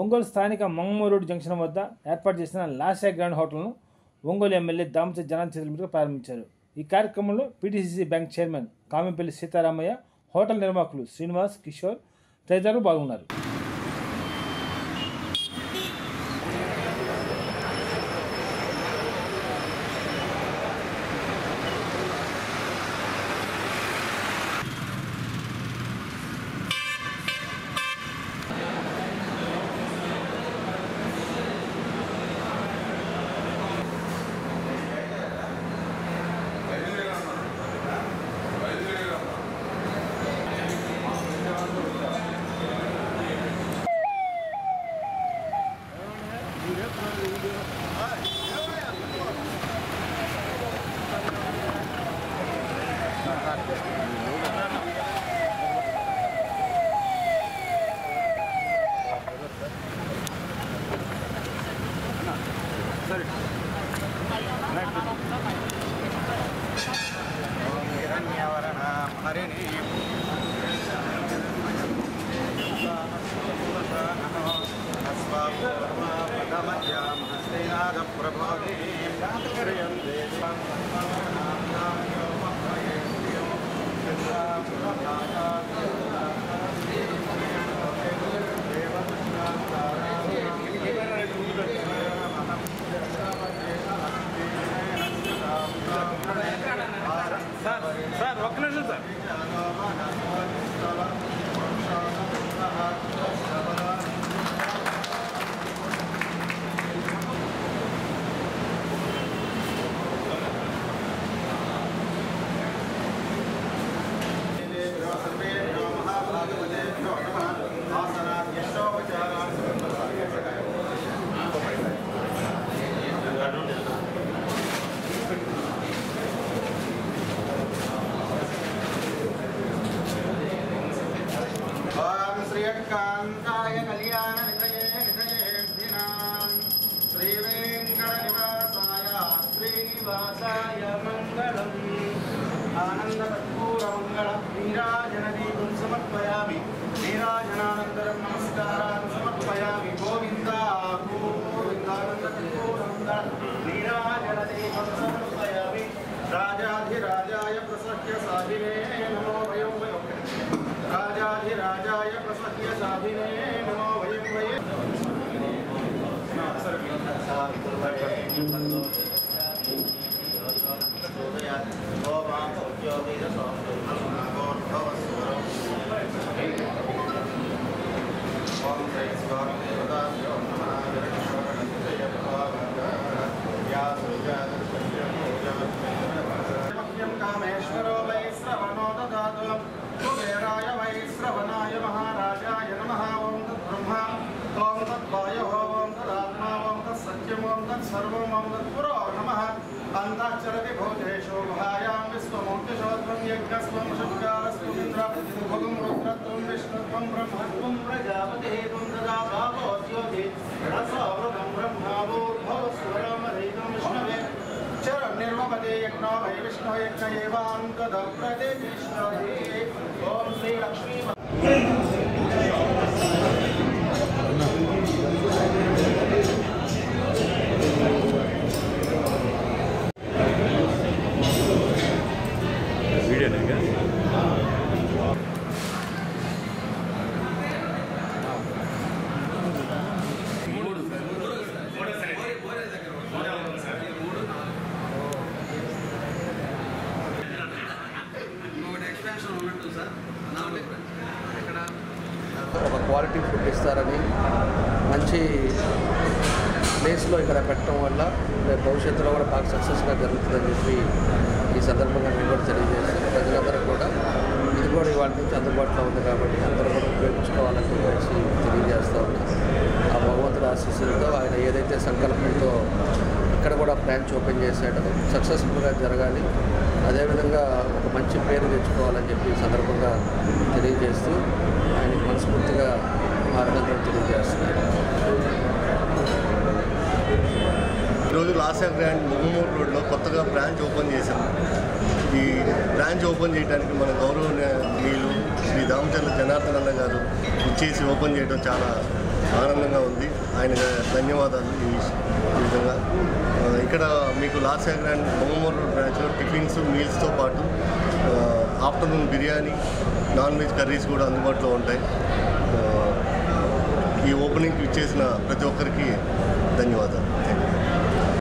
ఒంగోలు స్థానిక మంగమూరు జంక్షన్ వద్ద ఏర్పాటు చేసిన లాసియా గ్రాండ్ హోటల్ను ఒంగోలు ఎమ్మెల్యే దామచర్ల జనార్దన్ చేతుల మీదుగా ప్రారంభించారు. ఈ కార్యక్రమంలో పీటీసీసీ బ్యాంక్ చైర్మన్ కామెంపల్లి సీతారామయ్య, హోటల్ నిర్వాహకులు శ్రీనివాస్, కిషోర్ తదితరులు పాల్గొన్నారు. कांताय कल्याण श्री वेंकट निवासाय श्रीनिवासाय मंगलम् आनंद कर्पूर मंगलम् नीराजन दीपं समर्पयामि नीराजनानंतरं नमस्कारान् समर्पयामि गोविंदा गोविंदानंद कर्पूर मंगलम् नीराजन दीपं समर्पयामि राजाधिराजाय प्रसह्य साधिने नमो वयं वयं राजाधिराजाय प्रसह्य साधिने नमो वयं वयं कामेश्वरो वै श्रवणो ददातु कुबेराय वै श्रवणाय महाराजाय नमः ओं तद्ब्रह्मा ओं तद्वायुः ओं तदात्मा ओं तत्सत्यम् ओं तत्सर्वम् ओं तत्पुरो नमः अन्तश्चरति भूतेषु गुहायां विश्वमूर्तिशोत्वं यज्ञस्त्वं शुक्रारस्त्वम् इन्द्रभुगं रुद्रत्वं विष्णुत्वं ब्रह्मत्वं प्रजापतिः त्वं तदा भावो ज्योति रसोऽमृतं ब्रह्मावूर्भवस्वरमधीतं विष्णवे निर्वपदे यज्ञो वै विष्णु यज्ञ एवान्तदप्रतिष्ठते ओम श्री लक्ष्मी ఒక క్వాలిటీ ఫుడ్ ఇస్తారని మంచి ప్లేస్లో ఇక్కడ పెట్టడం వల్ల భవిష్యత్తులో కూడా బాగా సక్సెస్గా జరుగుతుందని చెప్పి ఈ సందర్భంగా మేము కూడా తెలియజేస్తాం. ప్రజలందరూ కూడా ఇది కూడా ఇవాళ నుంచి అందుబాటులో ఉంది కాబట్టి అందరూ కూడా ఉపయోగించుకోవాలని చెప్పేసి తెలియజేస్తూ ఉన్నాం. ఆ భగవంతుడి ఆశీస్సులతో ఆయన ఏదైతే సంకల్పంతో ఇక్కడ కూడా బ్రాంచ్ ఓపెన్ చేశాడో సక్సెస్ఫుల్గా జరగాలి, అదేవిధంగా ఒక మంచి పేరు తెచ్చుకోవాలని చెప్పి ఈ సందర్భంగా తెలియజేస్తూ ఆయనకి మనస్ఫూర్తిగా అభినందనలు తెలియజేస్తున్నాను. ఈరోజు లాసియా గ్రాండ్ మంగమూరు రోడ్లో కొత్తగా బ్రాంచ్ ఓపెన్ చేశాం. ఈ బ్రాంచ్ ఓపెన్ చేయడానికి మన గౌరవనీయులు శ్రీ దామచర్ల జనార్దన్ అన్న గారు ఇచ్చేసి ఓపెన్ చేయడం చాలా ఆనందంగా ఉంది. ఆయనకు ధన్యవాదాలు. ఈ విధంగా ఇక్కడ మీకు లాస్యా గ్రాండ్ మొగమూరు రోడ్ బ్రాంచ్లో టిఫిన్స్ మీల్స్తో పాటు afternoon biryani, non veg curries కూడా అందుబాటులో ఉంటాయి. ఈ ఓపెనింగ్కి ఇచ్చేసిన ప్రతి ఒక్కరికి ధన్యవాదాలు. Thank you.